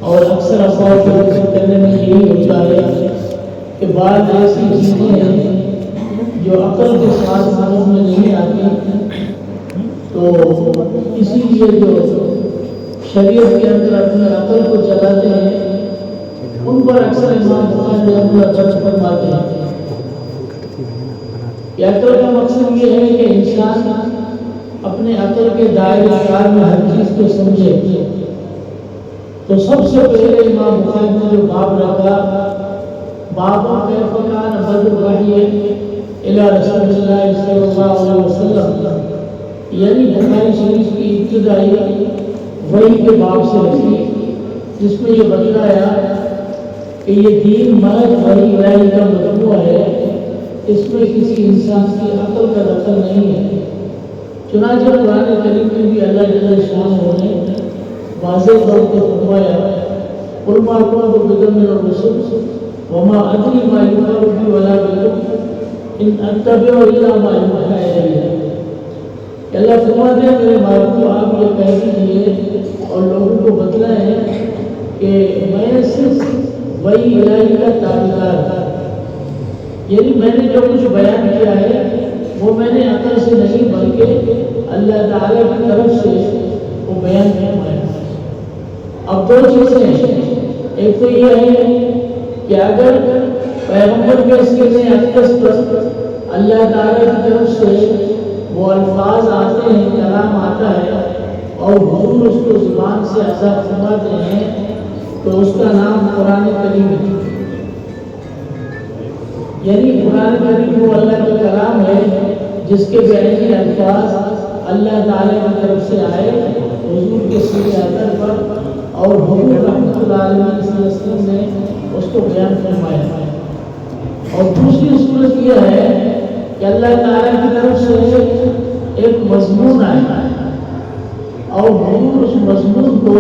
اور اکثر افواہ کو ذکر کرنے میں یہی ہوتا ہے کہ بعض ایسی چیزیں ہیں جو عقل کے ساتھ سمجھ میں نہیں آتی، تو اسی لیے جو شریعت کے اندر اپنے عقل کو چلاتے ہیں ان پر اکثر امام بخاری رحمہ اللہ چرچ فرماتے ہیں کہ عقل کا مقصد یہ ہے کہ انسان اپنے عقل کے دائرہ کار میں ہر چیز کو سمجھے۔ تو سب سے پہلے امام بخاری نے جو باب رکھا، باب کیف کان بدء الوحی الی رسول اللہ صلی اللہ علیہ وسلم، یعنی بخاری شریف کی ابتدائی وحی کے باب سے رکھی، جس میں یہ بتلایا کہ یہ دین محض وحی الہی کا مجموعہ ہے، اس میں کسی انسان کی عقل کا دخل نہیں ہے۔ چنانچہ قرآن کریم میں بھی اللہ جل شانہ نے واضح طور پر فرمایا، قل ما كنت بدعا من الرسل وما ادري ما يفعل بي ولا بكم ان اتبع الا ما يوحى الي۔ کہ اللہ فرماتے ہیں میرے محبوب آپ یہ کہہ دیجیے اور لوگوں کو بتلائیں کہ میں صرف وحی الہی کا تابعدار تھا، یعنی میں نے جو کچھ بیان کیا ہے وہ میں نے عقل سے نہیں بلکہ اللہ تعالیٰ کی طرف سے وہ بیان فرمایا۔ اب دو چیزیں ہیں، ایک تو یہ ہے کہ اگر پیغمبر کے سینے اقدس پر اللہ تعالیٰ کی طرف سے وہ الفاظ آتے ہیں، کلام آتا ہے اور حضور اس کو زبان سے ادا فرماتے ہیں تو اس کا نام قرآن کریم ہے۔ یعنی قرآن کریم وہ اللہ کا کلام ہے جس کے بعینی الفاظ اللہ تعالیٰ کی طرف سے آئے حضور کے سینے اقدس پر، اور حضور رحمۃ اللہ علیہ وسلم نے اس کو بیان فرمایا۔ اور دوسری صورت یہ ہے کہ اللہ تعالیٰ کی طرف سے ایک مضمون آیا اور حضور اس مضمون کو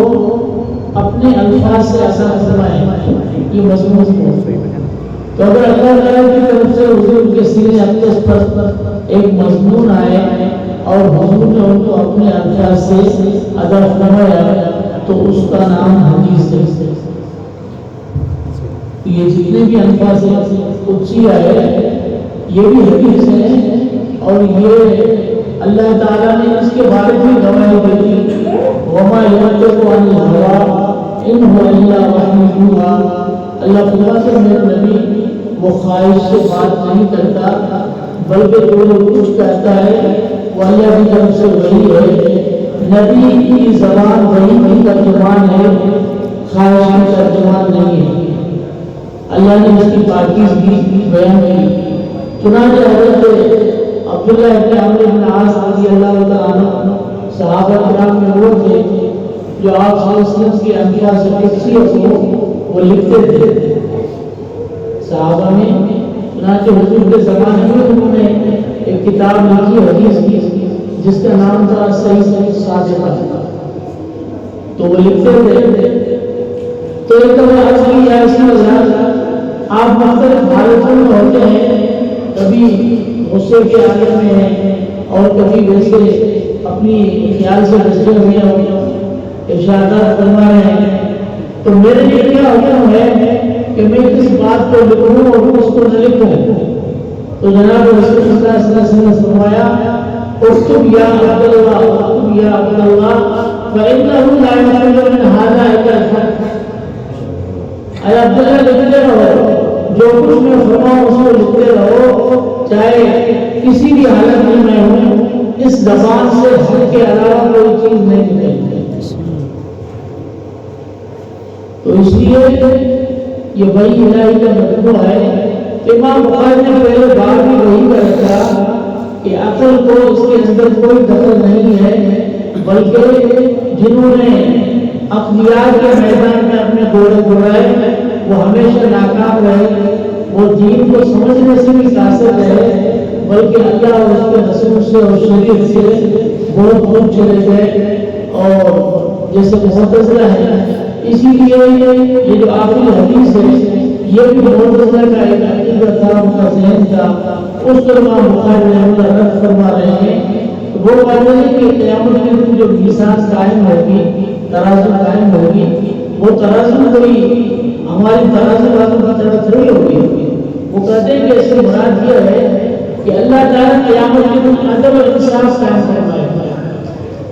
اپنے الفاظ سے ادا فرمائے، یہ مضمون کو۔ تو اگر اللہ تعالیٰ کی طرف سے حضور کے سینے اقدس پر ایک مضمون آئے اور حضور نے ان کو اپنے الفاظ سے ادا فرمایا تو اس کا نام حدیث ہے۔ یہ جتنے بھی الفاظ قدسی آئے یہ بھی حدیث ہے، اور یہ اللہ تعالیٰ نے اس کے بارے میں گواہی دی، وما ينطق عن الهوى ان هو الا وحی یوحی۔ اللہ فرماتے ہیں میرے نبی وہ خواہش سے بات نہیں کرتا بلکہ جو کچھ کہتا ہے وہ اللہ کی طرف سے وحی ہے۔ نبی کی زبان وحی کی ترجمان ہے، خواہش کی ترجمان نہیں ہے۔ اللہ نے اس کی پاکیزگی بیان کی۔ چنانچہ حضرت عبداللہ ابن عمرو بن عاص رضی اللہ تعالیٰ عنہ صحابہ کرام میں وہ تھے جو آپ صلی اللہ علیہ وسلم کی الفاظ قدسی کو وہ لکھتے تھے صحابہ میں۔ چنانچہ حضور کے زمانے میں انہوں نے ایک کتاب لکھی حدیث کی جس کا نام تھا صحیح صادقہ، تو وہ لکھتے تھے۔ تو ایک دفعہ عرض کی یا رسول اللہ، آپ مختلف حالتوں میں ہوتے ہیں، کبھی غصے کے حالت میں ہیں اور کبھی ویسے اپنی خیال سے بچے ہوئے ہیں، ارشادات فرما رہے ہیں، تو میرے لیے کیا حکم ہے کہ میں کس بات کو لکھوں اور اس کو نہ لکھوں؟ تو جناب رسول اللہ صلی اللہ علیہ وسلم نے فرمایا، اکتب یا عبداللہ، اکتب یا عبداللہ فإنه لا يخرج من هذا إلا الحق۔ اے عبداللہ لکھتے رہو، جو کچھ میں فرماؤں اس کو لکھتے رہو، چاہے کسی بھی حالت میں میں ہوں، اس زبان سے حق کے علاوہ کوئی چیز نہیں نکلتی۔ تو اس لیے یہ وحی الہی کا مجموعہ ہے۔ امام بخاری نے پہلے بار بھی وہی کا رکھا کہ عقل کو اس کے اندر کوئی دخل نہیں ہے، بلکہ جنہوں نے عقلیات کے میدان میں اپنے گھوڑے دوڑائے وہ ہمیشہ ناکام رہے، وہ دین کو سمجھنے سے بھی قاصر رہے بلکہ اللہ اور اس کے رسول سے اور شریعت سے بہت دور چلے گئے، اور جیسے معتزلہ ہے۔ اسی لیے یہ جو آخری حدیث ہے یہ بھی معتزلہ کا ایک عقیدہ تھا، ان کا ذہن تھا، اس کو امام بخاری رحمہ اللہ رد فرما رہے ہیں۔ وہ کہتے ہیں کہ قیامت کے دن جو میزان قائم ہوگی، ترازو قائم ہوگی، وہ ترازو کوئی ہماری ترازو والوں کی طرح تھوڑی ہوگی. وہ کہتے ہیں کہ اس سے مراد یہ ہے کہ اللہ تعالیٰ قیامت کے دن عدل اور انصاف قائم فرمائے گا.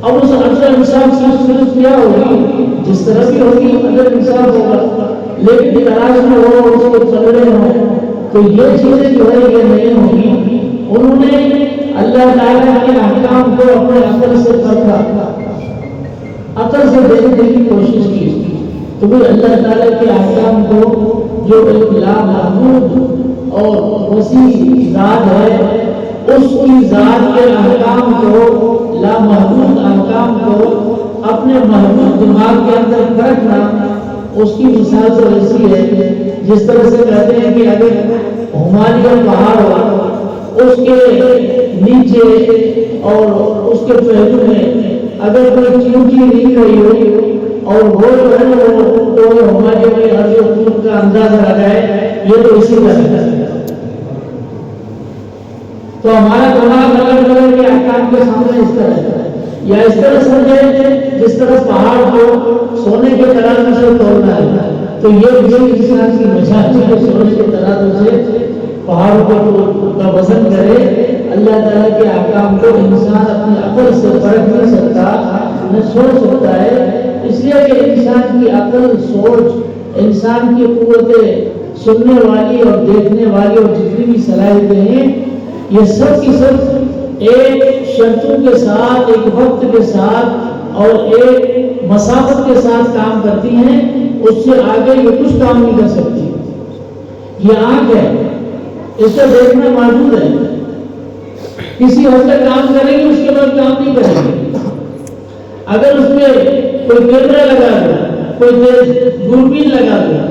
اب اس عدل اور انصاف کی صورت کیا ہوگی؟ جس طرح بھی ہوگی عدل انصاف ہوگا، لیکن تراز میں ہو اس کے چلڑے ہوں تو یہ چیزیں جو ہے یہ نہیں ہوگی. انہوں نے اللہ تعالیٰ کے احکام کو اپنے عقل سے پرکھا، عقل سے دیکھنے کی کوشش کی تو بھی اللہ تعالیٰ کے احکام کو جو ایک لامحدود اور وسیع ذات ہے اس کی ذات کے احکام کو، لامحدود احکام کو اپنے محدود دماغ کے اندر پرکھنا، اس کی مثال تو ایسی ہے جس طرح سے کہتے ہیں کہ اگر ہمالیہ پہاڑ ہو اس کے نیچے اور اس کے پہلو میں اگر کوئی چیونٹی نہیں رہی ہو اور وہ جو ہے تو ہمالیہ کے عرض و طول کا اندازہ لگائے، یہ تو اسی طرح ہے. تو ہمارا دماغ الگ الگ کے احکام کے سامنے اس طرح ہے، یا اس طرح سمجھے جس طرح پہاڑ کو سونے کے ترازو سے تولنا ہے تو یہ بھی انسان کی مشاہد ہے کہ سونے کے ترازو سے پہاڑ کا وزن کرے. اللہ تعالیٰ کے احکام کو انسان اپنی عقل سے پرکھ نہیں سکتا، نہ سوچ سکتا ہے، اس لیے کہ انسان کی عقل، سوچ، انسان کی قوتیں سننے والی اور دیکھنے والی اور جتنی بھی صلاحیتیں ہیں یہ سب کی سب ایک شرطوں کے ساتھ، ایک وقت کے ساتھ اور ایک مسافت کے ساتھ کام کرتی ہیں. اس سے آگے یہ کچھ کام نہیں کر سکتی. یہ آنکھ ہے، اس سے دیکھنا موجود ہے، کسی حد تک کام کریں گے اس کے بعد کام نہیں کریں گے. اگر اس میں کوئی کیمرہ لگا دیا، کوئی تیز دوربین لگا دیا،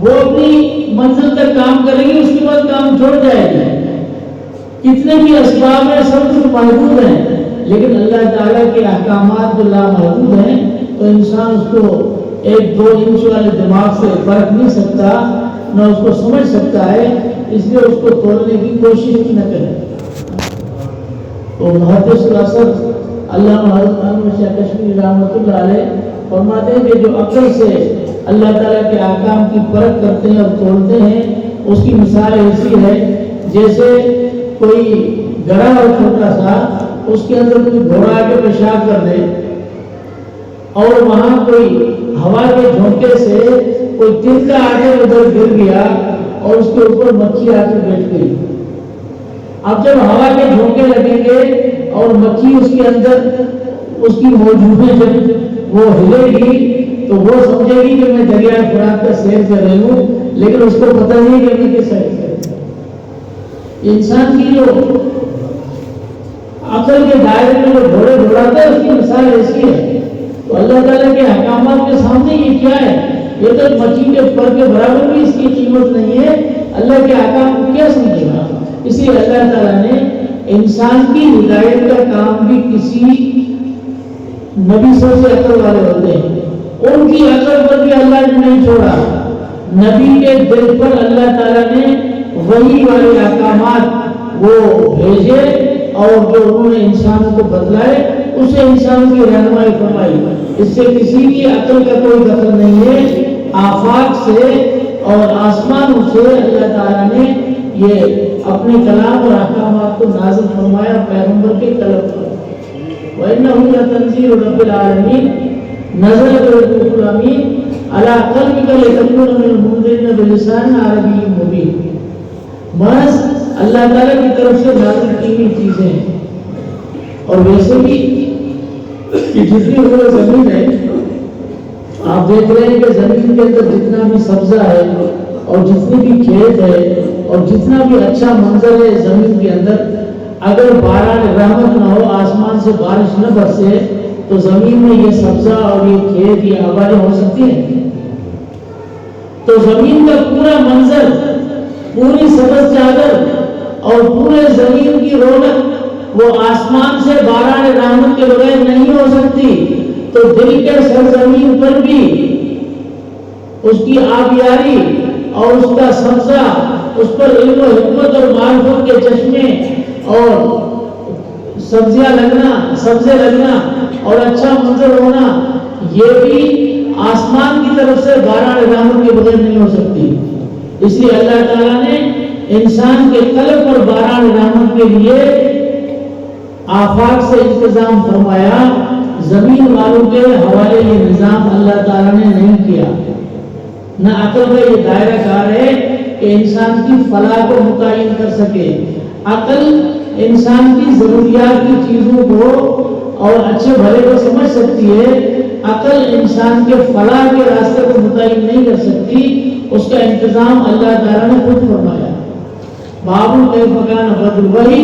وہ اپنی منزل تک کام کریں گے، اس کے بعد کام چھوڑ جائے گا. کتنے بھی اسباب ہیں سب کچھ محدود ہیں، لیکن اللہ تعالیٰ کے احکامات جو لامحدود ہیں تو انسان اس کو 1-2 انچ والے دماغ سے فرق نہیں سکتا، نہ اس کو سمجھ سکتا ہے، اس لیے اس کو توڑنے کی کوشش بھی نہ کرے. تو محدث الاثر علامہ حضرت محمد شاہ کشمیری رحمۃ اللہ علیہ فرماتے ہیں کہ جو عقل سے اللہ تعالیٰ کے احکام کی پرکھ کرتے ہیں اور توڑتے ہیں اس کی مثال ایسی ہے جیسے کوئی گڑھا اور چھوٹا سا، اس کے اندر کوئی گھوڑا آ کے پیشاب کر دے اور وہاں کوئی ہوا کے جھونکے سے کوئی تنکا آ کے ادھر گر گیا اور اس کے اوپر مکھی آ کے بیٹھ گئی. اب جب ہوا کے جھونکے لگیں گے اور مکھی اس کے اندر اس کی موجودگی جب وہ ہلے گی تو وہ سمجھے گی کہ میں دریائے فرات کا سیر کر رہی ہوں، لیکن اس کو پتہ نہیں کہ میں کس سیر کر. انسان کی جو عقل کے دائرے میں جو گھوڑے دوڑاتا ہے اس کی مثال ایسی ہے. تو اللہ تعالیٰ کے احکامات کے سامنے یہ کیا ہے؟ یہ تو مچھی کے پر کے برابر بھی اس کی قیمت نہیں ہے. اللہ کے احکام کو کیا سمجھے گا؟ اس لیے اللہ تعالیٰ نے انسان کی ہدایت کا کام بھی کسی نبی سے عقل والے ہوتے ہیں، ان کی عقل پر بھی اللہ نے نہیں چھوڑا. نبی کے دل پر اللہ تعالیٰ نے وہی والے احکامات وہ بھیجے اور جو انہوں نے انسانوں کو بتلائے اسے انسان کی رہنمائی فرمائی. اس سے کسی کی عقل کا کوئی دخل نہیں ہے. آفاق سے اور آسمانوں سے اللہ تعالیٰ نے یہ اپنے کلام اور احکامات کو نازل فرمایا پیغمبر کے قلم پر. وَإِنَّهُ لَتَنزِيلُ رَبِّ الْعَالَمِينَ نَزَلَ بِهِ الرُّوحُ الْأَمِينُ عَلَى قَلْبِكَ لِتَكُونَ مِنَ الْمُنذِرِينَ بِلِسَانٍ عَرَبِيٍّ مُبِينٍ. محض اللہ تعالیٰ کی طرف سے نازل کی ہوئی چیزیں ہیں. اور ویسے بھی جتنی ہوئے زمین ہے آپ دیکھ رہے ہیں کہ زمین کے اندر جتنا بھی سبزہ ہے اور جتنی بھی کھیت ہے اور جتنا بھی اچھا منظر ہے زمین کے اندر، اگر باران رحمت نہ ہو، آسمان سے بارش نہ برسے تو زمین میں یہ سبزہ اور یہ کھیت یہ آبادی ہو سکتی ہے؟ تو زمین کا پورا منظر، پوری سبز چادر اور پورے زمین کی رونق وہ آسمان سے باران رحمت کے بغیر نہیں ہو سکتی. تو دل کے سرزمین پر بھی اس کی آبیاری اور اس کا سبزہ، اس پر علم و حکمت اور معرفت کے چشمے اور سبزے لگنا اور اچھا منظر ہونا، یہ بھی آسمان کی طرف سے باران رحمت کے بغیر نہیں ہو سکتی. اس لیے اللہ تعالیٰ نے انسان کے قلب پر باران رحمت کے لیے آفاق سے انتظام فرمایا. زمین والوں کے حوالے یہ نظام اللہ تعالیٰ نے نہیں کیا. نہ عقل کا یہ دائرہ کار ہے کہ انسان کی فلاح کو متعین کر سکے. عقل انسان کی ضروریات کی چیزوں کو اور اچھے بھلے کو سمجھ سکتی ہے. عقل انسان کے فلاح کے راستے کو متعین نہیں کر سکتی. اس کا انتظام اللہ تعالیٰ نے خود فرمایا. بابو کیف کان بدر وحی،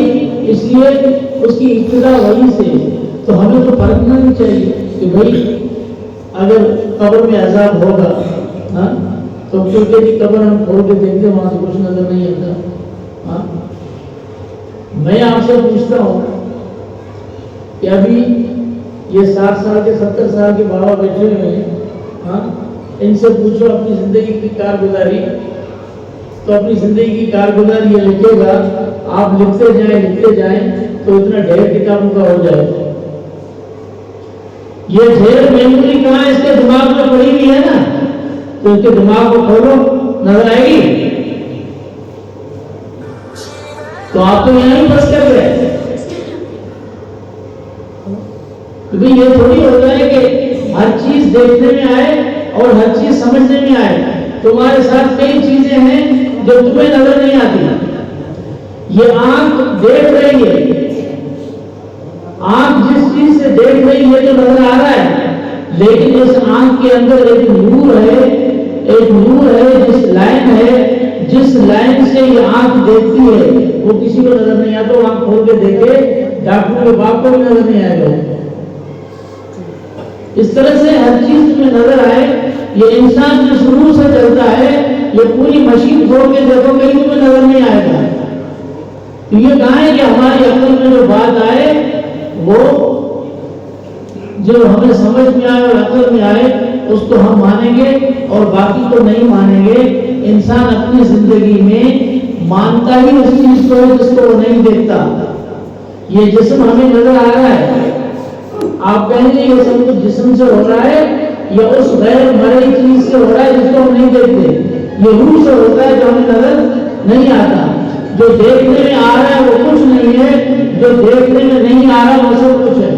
اس لیے اس کی ابتدا وحی سے. تو ہمیں تو پرکھنا نہیں چاہیے کہ بھائی اگر قبر میں عذاب ہوگا تو کیونکہ کی قبر ہم کھول کے دیکھتے وہاں سے کچھ نظر نہیں آتا. میں آپ سے پوچھتا ہوں کہ ابھی یہ 60 سال کے 70 سال کے بابا بیٹھے ہوئے ہیں، ان سے پوچھو اپنی زندگی کی کارگزاری، تو اپنی زندگی کی کارگزاری یہ لکھے گا. آپ لکھتے جائیں تو اتنا ڈھیر کتابوں کا ہو جائے. یہ ڈھیر میموری کہاں ہے؟ اس کے دماغ میں پڑی ہوئی ہے نا. تو اس کے دماغ کو کھولو، نظر آئے گی. تو آپ تو یہاں ہی بس کر گئے. کیونکہ یہ تھوڑی ہوتا ہے کہ ہر چیز دیکھنے میں آئے اور ہر چیز سمجھنے میں آئے. تمہارے ساتھ کئی چیزیں ہیں جو تمہیں نظر نہیں آتی. یہ آنکھ دیکھ رہی ہے، آنکھ جس چیز سے دیکھ رہی ہے تو نظر آ رہا ہے، لیکن اس آنکھ کے اندر ایک نور ہے، جس لائن سے یہ آنکھ دیکھتی ہے وہ کسی کو نظر نہیں آتا. وہ آنکھ کھول کے دیکھے، ڈاکٹر کے باپ کو بھی نظر نہیں آئے گا. اس طرح سے ہر چیز تمہیں نظر آئے. یہ انسان جو شروع سے چلتا ہے، یہ پوری مشین کھول کے دیکھو کہیں تمہیں نظر نہیں آئے گا. تو یہ کہاں ہے کہ ہماری عقل میں جو بات آئے وہ جو ہمیں سمجھ میں آئے اور عقل میں آئے اس کو ہم مانیں گے اور باقی کو نہیں مانیں گے. انسان اپنی زندگی میں مانتا ہی اس چیز کو ہے جس کو وہ نہیں دیکھتا. یہ جسم ہمیں نظر آ رہا ہے، آپ کہیں گے یہ سب کچھ جسم سے ہو رہا ہے یا اس غیر مرئی چیز سے ہو رہا ہے جس کو ہم نہیں دیکھتے. یہ روح سے ہوتا ہے جو ہمیں نظر نہیں آتا. جو دیکھنے میں آ رہا ہے وہ کچھ نہیں ہے، جو دیکھنے میں نہیں آ رہا وہ سب کچھ ہے.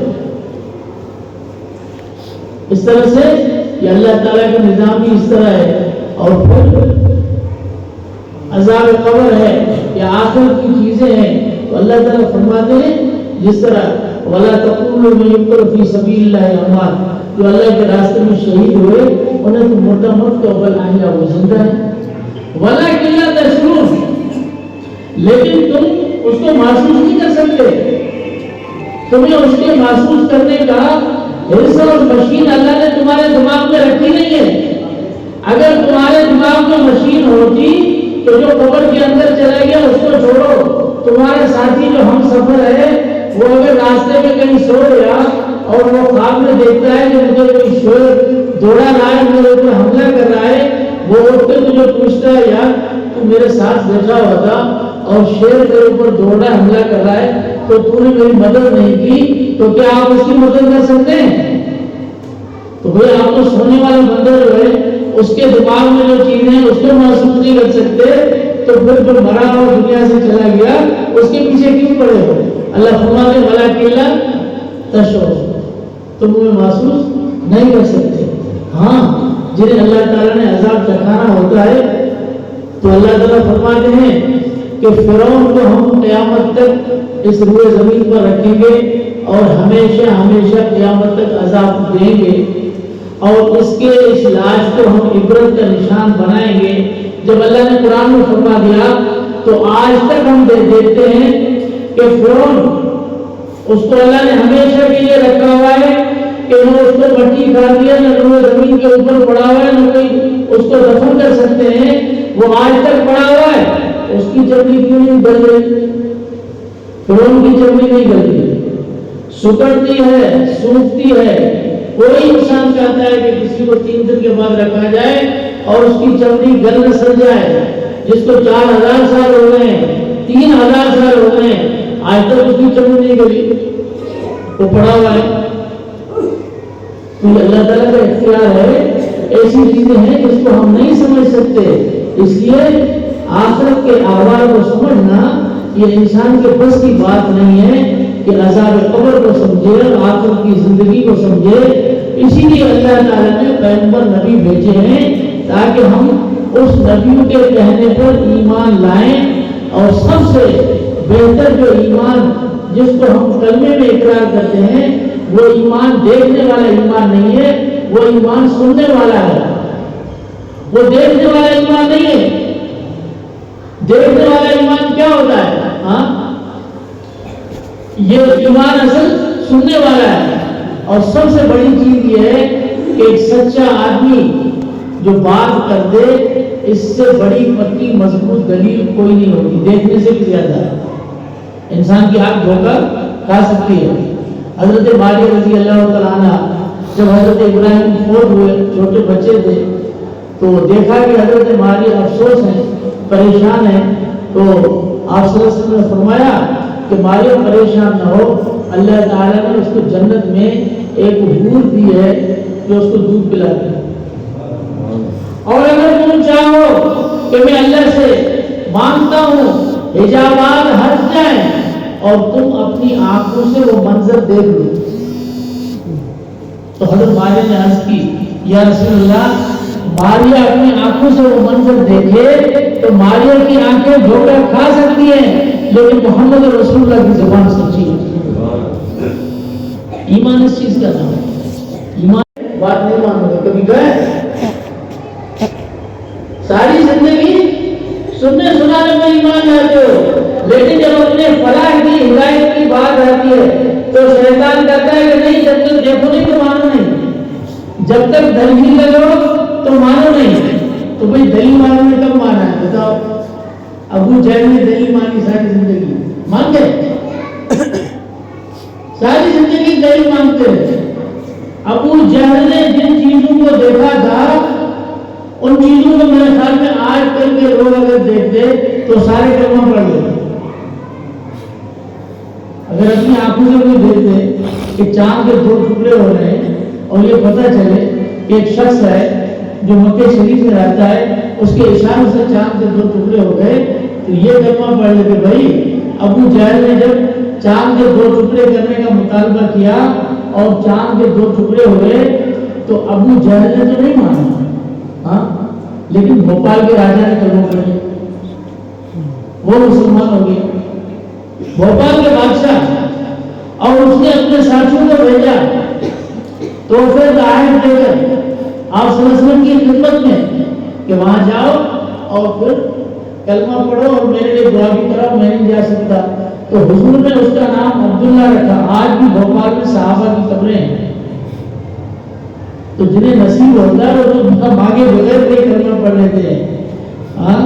اس طرح سے یہ اللہ تعالیٰ کا نظام بھی اس طرح ہے. اور پھر عذاب قبر ہے یا آخر کی چیزیں ہیں تو اللہ تعالیٰ فرماتے ہیں جس طرح وَلَا تَقُولُوا مَنْ يُقْتَلُ فِي سَبِيلِ اللَّهِ أَمْوَاتٌ، جو اللہ کے راستے میں شہید ہوئے انہیں تم مردہ مت کہو بل احیاء، وہ زندہ ہیں. وَلَٰكِن لَا تَشْعُرُونَ، لیکن تم اس کو محسوس نہیں کر سکتے. تمہیں اس کے محسوس کرنے کا حصہ اور مشین اللہ نے تمہارے دماغ میں رکھی نہیں ہے. اگر تمہارے دماغ میں مشین ہوتی تو جو قبر کے اندر چلا گیا اس کو چھوڑو. تمہارے ساتھی جو ہم سفر ہے وہ اگر راستے میں کہیں سو گیا اور وہ خواب میں دیکھتا ہے کہ مجھے کوئی شیر دوڑا رہا ہے، میرے اوپر حملہ کر رہا ہے، وہ اٹھ کے تجھے پوچھتا ہے یار تو میرے ساتھ بیٹھا ہوا تھا اور شیر تیرے اوپر دوڑا حملہ کر رہا ہے تو تو نے میری مدد نہیں کی، تو کیا آپ اس کی مدد کر سکتے ہیں؟ تو بھئی آپ تو سونے والے بندے جو ہے اس کے دماغ میں جو چیزیں ہیں اس کو محسوس نہیں کر سکتے، تو پھر جو مرا اور دنیا سے چلا گیا اس کے پیچھے کیوں پڑے ہو؟ اللہ فرماتے وَلَٰكِن لَا تَشْعُرُونَ، تم وہ محسوس نہیں کر سکتے. ہاں جنہیں اللہ تعالیٰ نے عذاب چکھانا ہوتا ہے تو اللہ تعالیٰ فرماتے ہیں کہ فرعون کو ہم قیامت تک اس روئے زمین پر رکھیں گے اور ہمیشہ ہمیشہ قیامت تک عذاب دیں گے، اور اس کے اس لاش کو ہم عبرت کا نشان بنائیں گے. جب اللہ نے قرآن میں فرما دیا تو آج تک ہم دیکھتے ہیں کہ فرعون اس کو اللہ نے ہمیشہ کے لیے رکھا ہوا ہے کہ نہ اس کو مٹی کھا دیا، نہ روئے زمین کے اوپر پڑا ہوا ہے، نہ کوئی اس کو دفن کر سکتے ہیں. وہ آج تک پڑا ہوا ہے. اس کی چمڑی کیوں نہیں گل رہی؟ فرعون کی چمڑی نہیں گلتی، سکڑتی ہے، سوکھتی ہے. کوئی انسان چاہتا ہے کہ کسی کو 3 دن کے بعد رکھا جائے اور اس کی چمڑی گل نہ سڑ جائے. جس کو 4000 سال ہو گئے ہیں، 3000 سال ہو گئے ہیں، آج تک اس کی چمڑی نہیں گلی، وہ پڑا ہوا ہے. تو اللہ تعالیٰ کا اختیار ہے ایسی چیزیں ہیں جس کو ہم نہیں سمجھ سکتے. اس لیے آخرت کے احوال کو سمجھنا یہ انسان کے بس کی بات نہیں ہے کہ عذاب قبر کو سمجھے اور آخرت کی زندگی کو سمجھے. اسی لیے اللہ تعالیٰ نے پیغمبر نبی بھیجے ہیں تاکہ ہم اس نبیوں کے کہنے پر ایمان لائیں. اور سب سے بہتر جو ایمان جس کو ہم کلمے میں اقرار کرتے ہیں وہ ایمان دیکھنے والا ایمان نہیں ہے, وہ ایمان سننے والا ہے. وہ دیکھنے والا ایمان نہیں ہے. دیکھنے والا ایمان کیا ہوتا ہے؟ ہاں, یہ ایمان اصل سننے والا ہے. اور سب سے بڑی چیز یہ ہے کہ ایک سچا آدمی جو بات کر دے, اس سے بڑی پکی مضبوط دلیل کوئی نہیں ہوتی. دیکھنے سے بھی زیادہ انسان کی آنکھ دھوکہ کھا سکتی ہے. حضرت ماریہ رضی اللہ تعالیٰ عنہ جب حضرت ابراہیم فوت ہوئے, چھوٹے بچے تھے, تو دیکھا کہ حضرت ماریہ افسوس ہیں, پریشان ہیں. تو آپ صلی اللہ علیہ وسلم نے فرمایا کہ ماریہ پریشان نہ ہو, اللہ تعالیٰ نے اس کو جنت میں ایک حور دی ہے جو اس کو دودھ پلاتی ہے. اور اگر تم چاہو کہ میں اللہ سے مانگتا ہوں حجابات ہٹ جائیں اور تم اپنی آنکھوں سے وہ منظر دیکھ لو. تو حضرت ماریہ نے عرض کی, یا رسول اللہ, ماریہ اپنی آنکھوں سے وہ منظر دیکھے تو ماریہ کی آنکھیں دھوکہ کھا سکتی ہیں, لیکن محمد رسول اللہ کی زبان سچی ہے. ایمان اس چیز کا نام ہے. ایمان بات نہیں مانو گے. کبھی گئے ساری زندگی سننے سنانے میں ایمان لاتے ہو, لیکن جب اپنے فلاح کی ہدایت کی بات آتی ہے تو شیطان کہتا ہے کہ نہیں, جب تک دیکھو نہیں تو مانو نہیں, جب تک دلیل لگاؤ تو مانو نہیں. تو بھئی دلیل ماننے میں کب مانا ہے بتاؤ؟ ابو جہل نے دلیل مانی ساری زندگی, مان گئے؟ ساری زندگی دلیل مانتے ہیں. ابو جہل نے جن چیزوں کو دیکھا تھا ان چیزوں کو میرے خیال میں آج کل کے لوگ اگر دیکھتے تو سارے کلمہ پڑھ لیتے. اگر اپنی آنکھوں سے کوئی دیکھتے کہ چاند کے 2 ٹکڑے ہو رہے ہیں اور یہ پتہ چلے کہ ایک شخص ہے جو مکہ شریف میں رہتا ہے, اس کے اشارے سے چاند کے 2 ٹکڑے ہو گئے, تو یہ کلمہ پڑھ لیتے. بھائی ابو جہل نے جب چاند کے 2 ٹکڑے کرنے کا مطالبہ کیا اور چاند کے 2 ٹکڑے ہوئے تو ابو جہل نے تو نہیں مانا, ہاں, لیکن بھوپال کے راجا نے کلمہ پڑھی, وہ مسلمان ہو گئے. بھوپال کے بادشاہ, اور اس نے اپنے ساتھیوں کو بھیجا تو پھر دعوت دے کر آپ صلی اللہ علیہ وسلم کی خدمت میں کہ وہاں جاؤ اور پھر کلمہ پڑھو اور میرے لیے دعا بھی کراؤ, میں نہیں جا سکتا. تو حضور نے اس کا نام عبداللہ رکھا. آج بھی بھوپال میں صحابہ کی قبریں ہیں. تو جنہیں نصیب ہوتا ہے وہ تو مانگے بغیر نہیں کلمہ پڑھ لیتے ہیں. ہاں,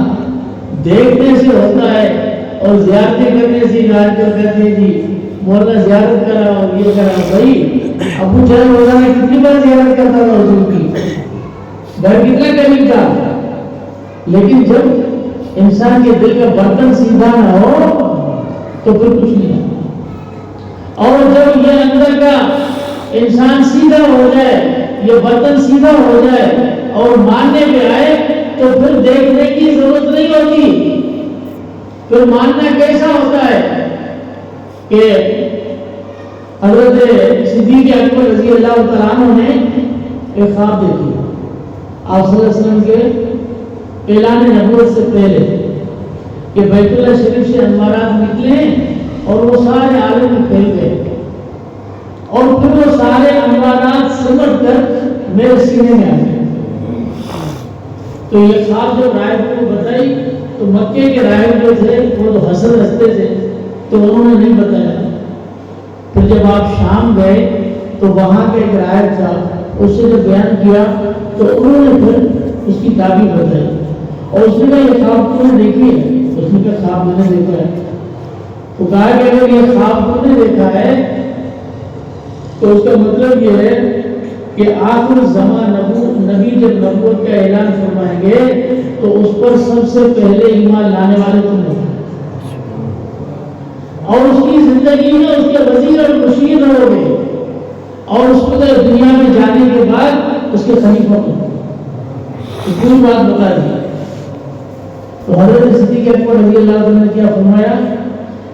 دیکھنے سے ہوتا ہے اور زیارتیں کرنے سے علاج کرتے ہیں. جی مولانا زیارت کرا اور یہ کرا. بھائی ابو جہل مولانا کتنی بار زیارت کرتا تھا حضور کی, گھر کتنا قریب تھا, لیکن جب انسان کے دل کا برتن سیدھا نہ ہو تو پھر کچھ نہیں ہے. اور جب یہ اندر کا انسان سیدھا ہو جائے, یہ برتن سیدھا ہو جائے اور ماننے پہ آئے تو پھر دیکھنے کی ضرورت نہیں ہوتی. پھر ماننا کیسا ہوتا ہے کہ حضرت صدیق اکبر رضی اللہ تعالیٰ عنہ نے ایک خواب دیکھی آپ صلی اللہ علیہ وسلم کے اعلان نبوت سے پہلے کہ بیت اللہ شریف سے انوارات نکلے اور وہ سارے عالم میں پھیل گئے, اور پھر وہ سارے انوارات سمجھ کر میرے سینے میں آ گئے. تو یہ خواب جو راہب کو بتائی تو مکے کے راہب جو تھے وہ تو حسن رستے تھے تو انہوں نے نہیں بتایا. پھر جب آپ شام گئے تو وہاں کے ایک راہب تھا, اس سے جب بیان کیا تو انہوں نے پھر اس کی تعبیر بتائی اور اس نے کہا یہ خواب تم نے دیکھی ہے؟ اس نے کہا خواب میں نے دیکھا ہے. تو کہا کہ اگر یہ خواب تم نے دیکھا ہے تو اس کا مطلب یہ ہے کہ آخر زمان نبی جب نبوت کا اعلان فرمائیں گے تو اس پر سب سے پہلے ایمان لانے والے تم ہو, اور اس کی زندگی میں اس کے وزیر اور مشیر ہو گے, اور اس کو دنیا میں جانے کے بعد اس کے خلیفہ ہو. پوری بات بتا دی. تو حضرت صدیق اکبر رضی اللہ عنہ نے کیا فرمایا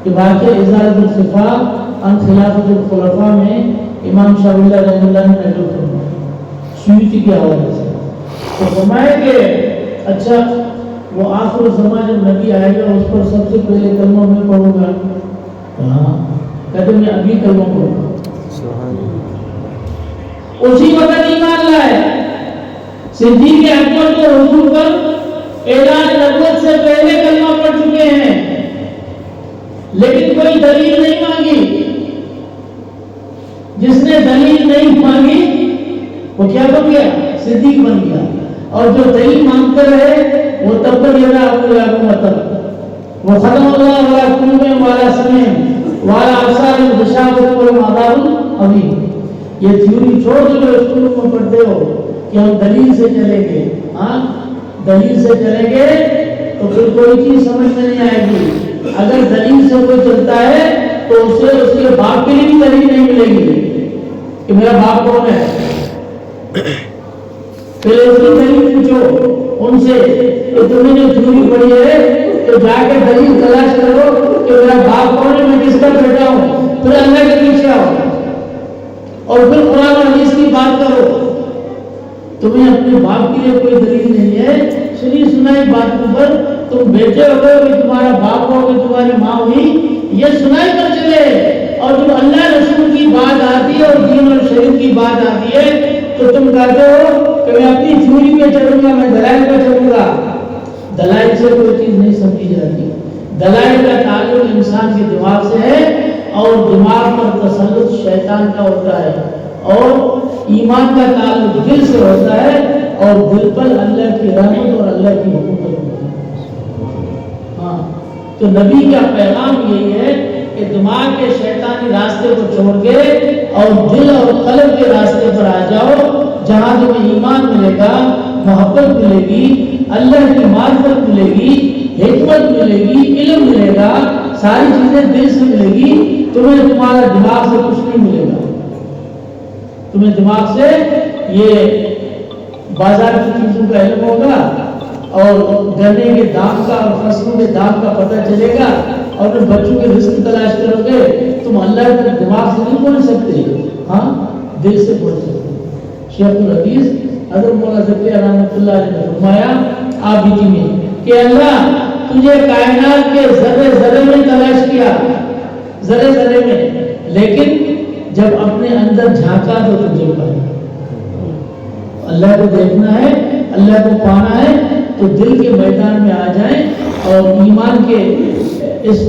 کہ واقعہ ازالۃ الخفا عن خلافۃ الخلفاء میں امام شاہ ولی اللہ رحمہ اللہ نے نقل فرمایا سیوطی کے حوالے سے. تو فرمایا کہ اچھا وہ آخر الزمان جب نبی آئے گا اس پر سب سے پہلے کلمہ میں پڑھوں گا. ہاں کہتے میں ابھی کلمہ پڑھوں گا. اسی وقت ایمان لائے. صدیق اکبر تو حضور پر اعلان نبوت سے پہلے کلمہ پڑھ چکے ہیں لیکن کوئی دلیل نہیں مانگی. جس نے دلیل نہیں مانگی وہ کیا بن گیا؟ صدیق بن گیا. اور جو دلیل مانگتے رہے وہ تب تک یہ رہا ابو لہب مطلب وہ ختم اللہ والا قلوبہم والا سمعہم والا ابصارہم غشاوۃ ولہم عذاب عظیم. یہ تھیوری چھوڑ دو جو اسکولوں میں پڑھتے ہو کہ ہم دلیل سے چلیں گے. ہاں دلیل سے چلیں گے تو پھر کوئی چیز سمجھ میں نہیں آئے گی. اگر دلیل سے کوئی چلتا ہے تو اسے اس کے باپ کے لیے بھی دلیل نہیں ملے گی کہ میرا باپ کون ہے. پہلے اس کی دلیل پوچھو ان سے کہ تم نے تھیوری پڑھی ہے تو جا کے دلیل تلاش کرو کہ میرا باپ کون ہے, میں کس کا بیٹا ہوں. پھر اللہ کے پیچھے آؤ اور پھر قرآن اور حدیث کی بات کرو. تمہیں اپنے باپ کے لیے کوئی دلیل نہیں ہے. سنی سنائی بات پر تم بیٹے ہو گئے کہ تمہارا باپ ہو کہ تمہاری ماں ہوئی, یہ سنائی پر چلے. اور جب اللہ رسول کی بات آتی ہے اور دین اور شریعت کی بات آتی ہے تو تم کہتے ہو کہ میں اپنی تھیوری پہ چلوں گا, میں دلائل پہ چلوں گا. دلائل سے کوئی چیز نہیں سمجھی جاتی. دلائل کا تعلق انسان کے دماغ سے ہے اور دماغ پر تسلط شیطان کا ہوتا ہے. اور ایمان کا تعلق دل سے ہوتا ہے اور دل پر اللہ کی رحمت اور اللہ کی حکومت ہوتی ہے. ہاں تو نبی کا پیغام یہی ہے کہ دماغ کے شیطانی راستے کو چھوڑ کے اور دل اور قلب کے راستے پر آ جاؤ جہاں تمہیں ایمان ملے گا, محبت ملے گی, اللہ کی معرفت ملے گی, حکمت ملے گی, علم ملے گا. ساری چیزیں دل سے ملے گی. تمہیں تمہارا دماغ سے کچھ نہیں ملے گا. تمہیں دماغ سے یہ بازار کی چیزوں کا علم ہوگا اور گنے کے دام کا اور فصلوں کے دام کا پتہ چلے گا اور پھر بچوں کے رزق تلاش کرو گے. تم اللہ کے دماغ سے نہیں پہنچ سکتے, ہاں دل سے پہنچ سکتے. شیخ الحدیث حضرت مولانا ذکی رحمۃ اللہ علیہ نے فرمایا آبدی میں کہ اللہ تجھے کائنات کے ذرے ذرے میں تلاش کیا, ذرے ذرے میں, لیکن جب اپنے اندر جھانکا تو تجھے پایا. اللہ کو دیکھنا ہے, اللہ کو پانا ہے تو دل کے میدان میں آ جائیں اور ایمان کے اس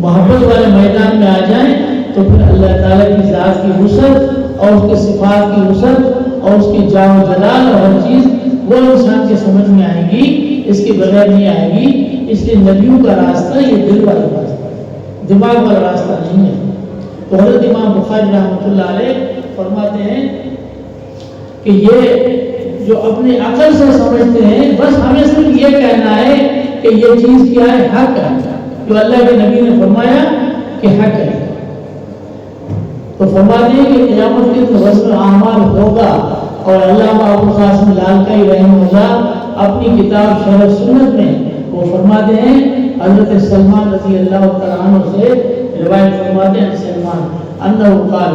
محبت والے میدان میں آ جائیں تو پھر اللہ تعالیٰ کی ذات کی وسعت اور اس کے صفات کی وسعت اور اس کی جاہ و جلال اور ہر چیز وہ انسان کے سمجھ میں آئے گی. اس کے بغیر نہیں آئے گی. اس لیے نبیوں کا راستہ یہ دل والا راستہ, دماغ والا راستہ نہیں ہے. تو حضرت امام بخاری رحمۃ اللہ علیہ فرماتے ہیں کہ یہ جو اپنی عقل سے سمجھتے ہیں بس ہمیں صرف یہ کہنا ہے کہ یہ چیز کیا ہے, حق ہے, جو اللہ کے نبی نے فرمایا کہ حق ہے. تو فرماتے ہیں کہ قیامت کے دن وزن اعمال ہوگا. اور علامہ ابو قاسم لالکائی رحمہ اللہ اپنی کتاب شرح سنت میں وہ فرماتے ہیں حضرت سلمان رضی اللہ تعالیٰ عنہ سے روایت فرماتے ہیں سلمان انہ قال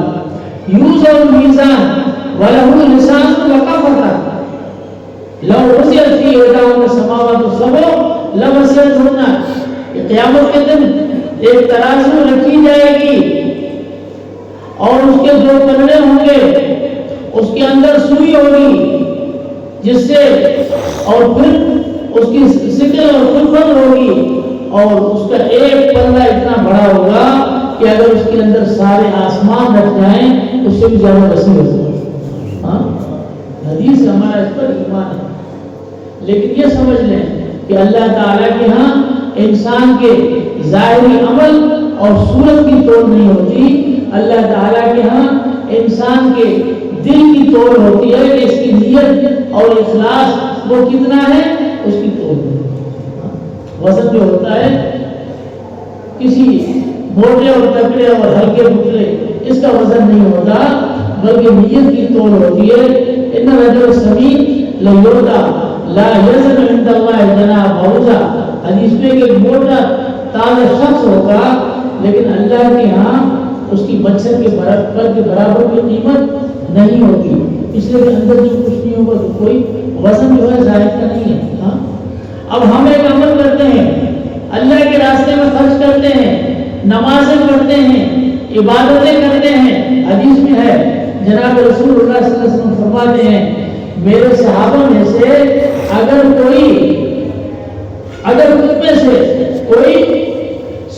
یوزع المیزان وله لسان وقفتہ لو وزعت فی یداہم السماوات السبع لوسعتہن. قیامت کے دن ایک ترازو رکھی جائے گی اور اس کے دو پلڑے ہوں گے, اس کے اندر سوئی ہوگی جس سے اور پھر اس کی سکل اور خلفت ہوگی اور اس کا ایک پلڑا اتنا بڑا ہوگا کہ اگر اس کے اندر سارے آسمان رکھ جائیں اس سے بھی زیادہ وسیع ہو سکے. ہاں حدیث ہمارا اس پر ایمان ہے. لیکن یہ سمجھ لیں کہ اللہ تعالیٰ کے ہاں انسان کے ظاہری عمل اور صورت کی توڑ نہیں ہوتی. اللہ تعالیٰ کے ہاں انسان کے دل کی توڑ ہوتی ہے کہ اس کی نیت اور اخلاص وہ کتنا ہے اس کی توڑ. وزن جو ہوتا ہے کسی موٹے اور تکڑے اور ہلکے پتلے اس کا وزن نہیں ہوتا بلکہ نیت کی توڑ ہوتی ہے. ان رجل سمین لیودا لا یزن عند اللہ جناح بعوضہ، حدیث میں کہ ایک موٹا تازہ شخص ہوگا لیکن اللہ کے ہاں اس کی مچھر کے برابر کی قیمت نہیں ہوگی، اس لیے کہ اندر جو کچھ نہیں ہوگا تو کوئی وزن جو ہے ظاہر کا نہیں ہے. ہاں اب ہم ایک عمل کرتے ہیں، اللہ کے راستے میں خرچ کرتے ہیں، نمازیں پڑھتے ہیں، عبادتیں کرتے ہیں. حدیث میں ہے جناب رسول اللہ صلی اللہ علیہ وسلم فرماتے ہیں میرے صحابہ میں سے اگر تم میں سے کوئی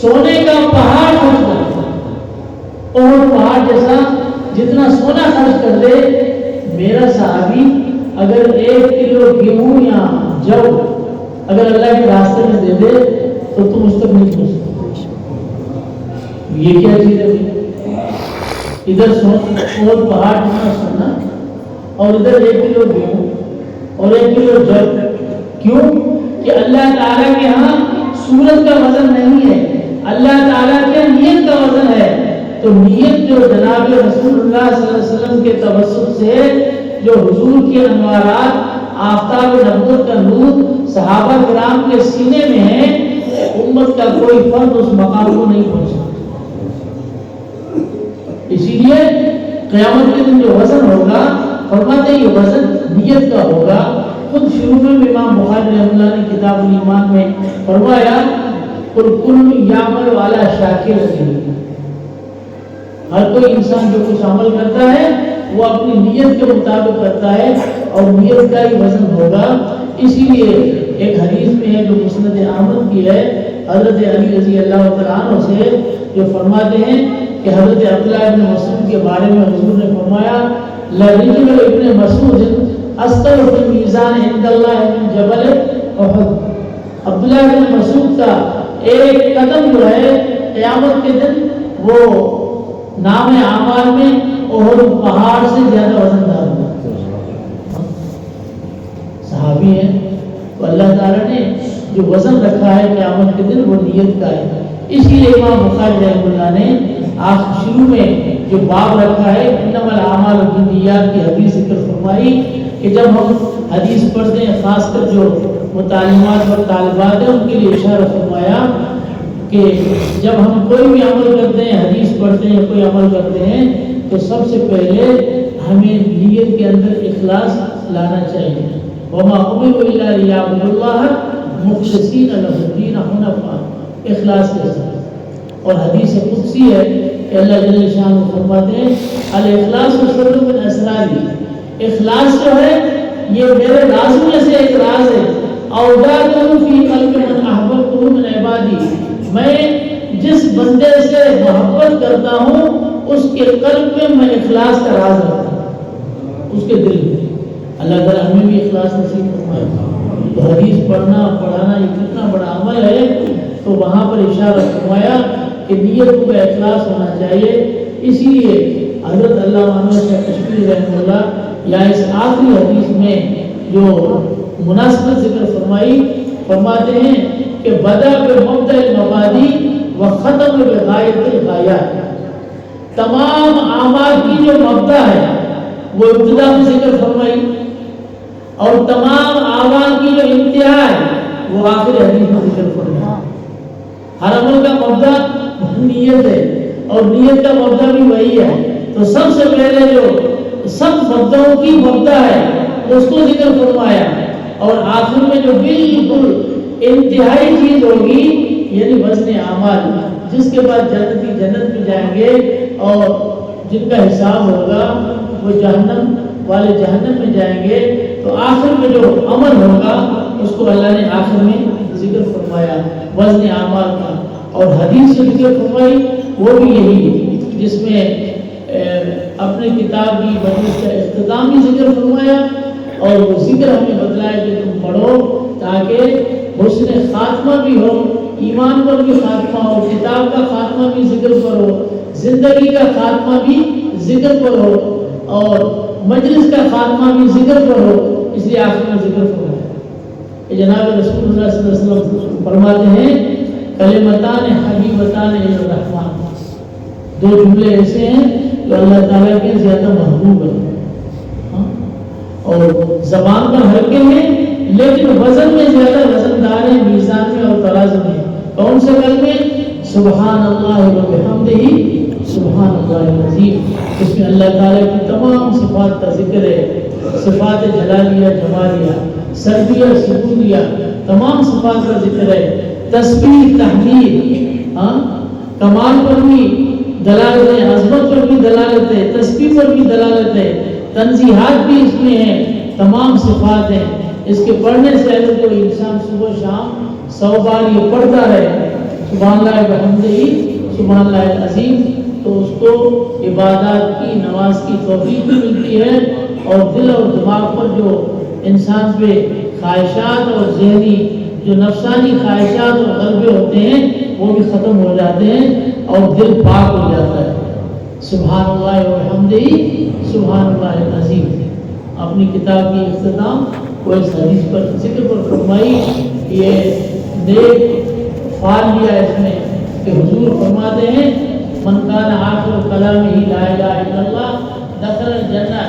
سونے کا پہاڑ خرچ کرتا، اور پہاڑ جیسا جتنا سونا خرچ کر دے، میرا صحابی اگر 1 کلو گیہوں یا جو اگر اللہ کے راستے میں دے دے تو تم اس تک نہیں پہنچ سکتے. یہ کیا چیز ہے؟ ادھر اور پہاڑ جتنا سونا اور ادھر 1 کلو گیہوں اور 1 کلو جو. کیوں کہ اللہ تعالیٰ کے ہاں صورت کا وزن نہیں ہے، اللہ تعالیٰ کے نیت کا وزن ہے. تو نیت جو جناب رسول اللہ صلی اللہ علیہ وسلم کے توسط سے جو حضور کے انوارات آفتاب نبوت کا نور صحابہ کرام کے سینے میں ہے، امت کا کوئی فرد اس مقام کو نہیں پہنچ سکتا. اسی لیے قیامت کے دن جو وزن ہوگا، فرماتے ہیں یہ وزن نیت کا ہوگا. خود شروع میں امام بخاری رحمۃ اللہ نے کتاب الایمان میں فرمایا کل یعمل علی شاکرتہ، ہر کوئی انسان جو کچھ عمل کرتا ہے وہ اپنی نیت کے مطابق کرتا ہے اور نیت کا ہی وزن ہوگا. اسی لیے ایک حدیث میں ہے جو مسند احمد کی ہے، حضرت علی رضی اللہ تعالیٰ عنہ سے جو فرماتے ہیں کہ حضرت عبداللہ ابن مسعود کے بارے میں حضور نے فرمایا لرجل ابن مسعود اثقل فی المیزان عند اللہ من جبل احد. عبداللہ ابن مسعود کا ایک قدم جو ہے قیامت کے دن وہ نام اعمال میں احد پہاڑ سے زیادہ وزندار ہوگا. صحابی ہیں تو اللہ تعالیٰ نے جو وزن رکھا ہے قیامت کے دن وہ نیت کا ہے. اسی لیے امام بخاری رحمۃ اللہ نے شروع میں جو باب رکھا ہے انما الاعمال بالنیات کی حدیث ذکر فرمائی کہ جب ہم حدیث پڑھتے ہیں خاص کر جو متعلمات اور طالبات ہیں ان کے لیے اشارہ فرمایا کہ جب ہم کوئی بھی عمل کرتے ہیں، حدیث پڑھتے ہیں، کوئی عمل کرتے ہیں تو سب سے پہلے ہمیں نیت کے اندر اخلاص لانا چاہیے. وما امروا الا ليعبدوا الله مخلصين له الدين حنفاء، اخلاص کے ساتھ. اور حدیث قدسی ہے کہ اللہ جل شانہ فرماتے ہیں الاخلاص سر من اسراری، اخلاص جو ہے یہ میرے رازوں میں سے ایک راز ہے. اودعته في قلب من احببته من عبادی، میں جس بندے سے محبت کرتا ہوں اس کے قلب میں اخلاص کا راز رکھتا ہوں، اس کے دل میں. اللہ تعالیٰ ہمیں بھی اخلاص نصیب فرمائے. تو حدیث پڑھنا پڑھانا یہ کتنا بڑا عمل ہے، تو وہاں پر اشارہ فرمایا کہ نیت کا اخلاص ہونا چاہیے. اسی لیے حضرت علامہ شیخ کشمیری رحمہ اللہ یا اس آخری حدیث میں جو مناسبت ذکر فرمائی، فرماتے ہیں کہ بدا بمبدأ المبادی و ختم بغایت الغایات. تمام اعمال کی جو مبدا ہے وہ ابتدا میں ذکر فرمائی اور تمام اعمال کی جو انتہا ہے وہ آخر حدیث میں ذکر فرمائی. ہر عمل کا مبدا نیت ہے اور نیت کا مبدا بھی وہی ہے. تو سب سے پہلے جو سب مبداؤں کی مبدا ہے اس کو ذکر فرمایا اور آخر میں جو بالکل انتہائی چیز ہوگی یعنی وزن اعمال، جس کے بعد جنتی جنت میں جائیں گے اور جن کا حساب ہوگا وہ جہنم والے جہنم میں جائیں گے. تو آخر میں جو عمل ہوگا اس کو اللہ نے آخر میں ذکر فرمایا وزن اعمال کا. اور حدیث سے ذکر فرمائی وہ بھی یہی جس میں اپنے کتاب کی مجلس کا اختتام بھی ذکر فرمایا اور وہ ذکر ہمیں بتلایا کہ تم پڑھو تاکہ حسن خاتمہ بھی ہو، ایمان پر بھی خاتمہ ہو، کتاب کا خاتمہ بھی ذکر پر ہو، زندگی کا خاتمہ بھی ذکر پر ہو اور مجلس کا خاتمہ بھی ذکر پر ہو. اس لیے آخر میں ذکر فرمایا کہ جناب رسول اللہ صلی اللہ علیہ وسلم فرماتے ہیں کلمتان حبیبتان الرحمن، دو جملے ایسے ہیں جو اللہ تعالیٰ کے زیادہ محبوب ہیں. اور زبان پر ہلکے ہیں لیکن وزن میں زیادہ وزندار ہیں، میزان میں اور ترازو میں۔ کون سے کلمے؟ سبحان اللہ و بحمدہ سبحان اللہ العظیم۔ اس میں اللہ تعالیٰ کی تمام صفات کا ذکر ہے، صفات جلالیہ جمالیہ، سلبیہ ثبوتیہ، تمام صفات کا ذکر ہے۔ تسبیح تحمید، کمال پر بھی دلالت ہے، عظمت پر بھی دلالت ہے، تسبیح پر بھی دلالت ہے، تنزیحات بھی اس میں ہیں، تمام صفات ہیں۔ اس کے پڑھنے سے اگر کوئی انسان صبح شام 100 بار یہ پڑھتا ہے سبحان اللہ بحمدہ سبحان اللہ العظیم، تو اس کو عبادات کی، نماز کی توفیق بھی ملتی ہے، اور دل اور دماغ پر جو انسان پہ خواہشات اور ذہنی جو نفسانی خواہشات اور غلبے ہوتے ہیں وہ بھی ختم ہو جاتے ہیں اور دل پاک ہو جاتا ہے۔ سبحان اللہ وبحمدہ سبحان اللہ العظیم۔ اپنی کتاب کی اختتام کو اس حدیث پر ذکر پر فرمائی، یہ نیک فعال لیا اس میں کہ حضور فرماتے ہیں من کان آخر کلامہ لا الہ الا اللہ دخل الجنہ،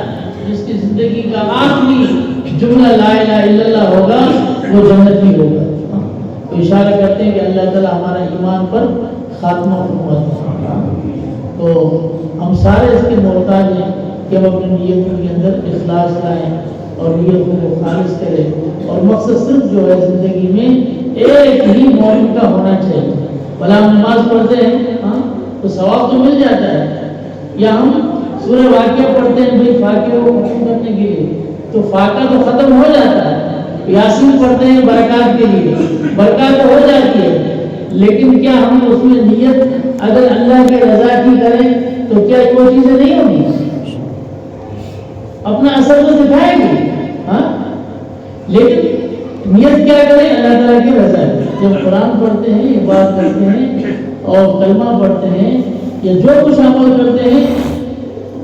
جس کی زندگی کا آخری جملہ لا الہ الا اللہ ہوگا وہ جنتی ہوگا۔ تو اشارہ کرتے ہیں کہ اللہ تعالیٰ ہمارا ایمان پر خاتمہ فرماتا ہے۔ تو ہم سارے اس کے محتاج ہیں کہ ہم اپنی نیتوں کے اندر اخلاص لائیں اور نیتوں کو خالص کریں، اور مقصد صرف جو ہے زندگی میں ایک ہی مومن کا ہونا چاہیے۔ بھلا ہم نماز پڑھتے ہیں تو ثواب تو مل جاتا ہے، یا ہم سورہ واقعہ پڑھتے ہیں بھائی فاقہ کو ختم کرنے کے لیے، تو فاقہ تو ختم ہو جاتا ہے، یاسین پڑھتے ہیں برکات کے لیے، برکات تو ہو جاتی ہے، لیکن کیا ہم اس میں نیت اگر اللہ کے رضا کی کریں تو کیا کوئی چیزیں نہیں ہوگی؟ اپنا اثر تو دکھائے گی، لیکن نیت کیا کریں؟ اللہ تعالیٰ کی رضا کی۔ جب قرآن پڑھتے ہیں، عبادت کرتے ہیں اور کلمہ پڑھتے ہیں یا جو کچھ عمل کرتے ہیں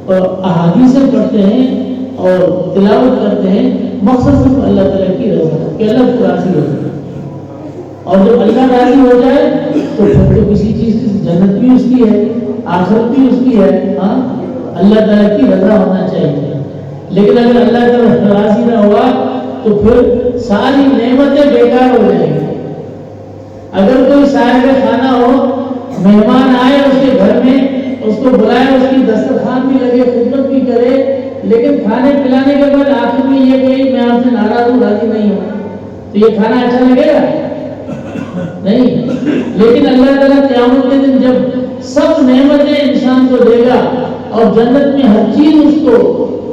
اور احادیثیں پڑھتے ہیں اور تلاوت کرتے ہیں، مقصد صرف اللہ تعالیٰ کی رضا کہ اللہ کو راضی ہو جائے، اور جب اللہ راضی ہو جائے تو پھر تو کسی چیز کی جنت بھی اس کی ہے، آخرت بھی اس کی ہے۔ اللہ تعالیٰ کی رضا ہونا چاہیے، لیکن اگر اللہ تعالیٰ راضی نہ ہوا تو پھر ساری نعمتیں بیکار ہو جائیں گی۔ اگر کوئی صاحب خانہ ہو، مہمان آئے اس کے گھر میں، اس کو بلائے، اس کی دسترخوان بھی لگے، خدمت بھی کرے، لیکن کھانے پلانے کے بعد آخر میں یہ کہے میں آپ سے ناراض ہوں، راضی نہیں ہوں، تو یہ کھانا اچھا لگے گا؟ نہیں۔ لیکن اللہ تعالیٰ قیامت کے دن جب سب نعمتیں انسان کو دے گا اور جنت میں ہر چیز اس کو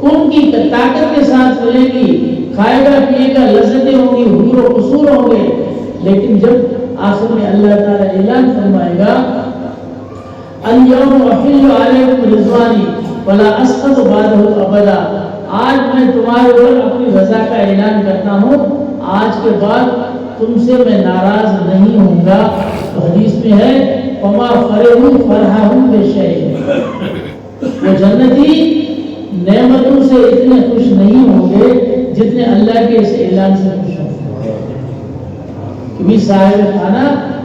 ان کی طاقت کے ساتھ ملے گی، کھائے گا پیے گا، لذتیں ہوں گی، حور و قصور ہوں گے، لیکن جب آخر میں اللہ تعالیٰ اعلان فرمائے گا اليوم احل علیکم رضوانی فلا اسخط بعدہ ابدا، آج میں تمہارے اوپر اپنی رضا کا اعلان کرتا ہوں، آج کے بعد تم سے میں ناراض نہیں ہوں گا۔ تو حدیث میں ہے فما فرحوا فرحهم بشیء، وہ جنتی نعمتوں سے اتنے خوش نہیں ہوں گے جتنے اللہ کے اس اعلان سے خوش ہوں گے کہ بھی صاحب خانہ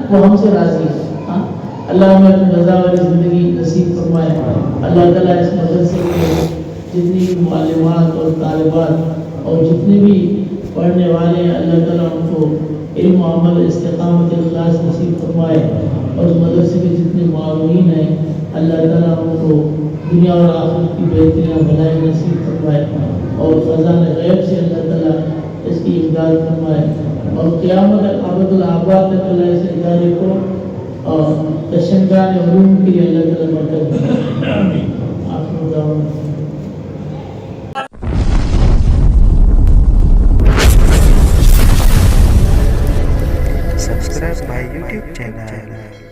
وہ ہم سے راضی ہے۔ اللہ ہمیں اپنی رضا والی زندگی نصیب فرمائے۔ اللہ تعالیٰ اس مدرسے کے جتنی بھی معلمات اور طالبات اور جتنے بھی پڑھنے والے ہیں، اللہ تعالیٰ ان کو علم و عمل، استقامت، اخلاص نصیب فرمائے، اور اس مدرسے کے جتنے معاونین ہیں اللہ تعالیٰ ان کو دنیا اور آخرت کی بہترین بھلائی نصیب فرمائے، اور خزانہ غیب سے اللہ تعالیٰ اس کی امداد فرمائے، اور قیامت ابد الآباد تک اللہ اس ادارے کو اور تشنگان علوم کے لیے اللہ تعالیٰ برکت دے۔ آخر دعوانا subscribe my YouTube channel.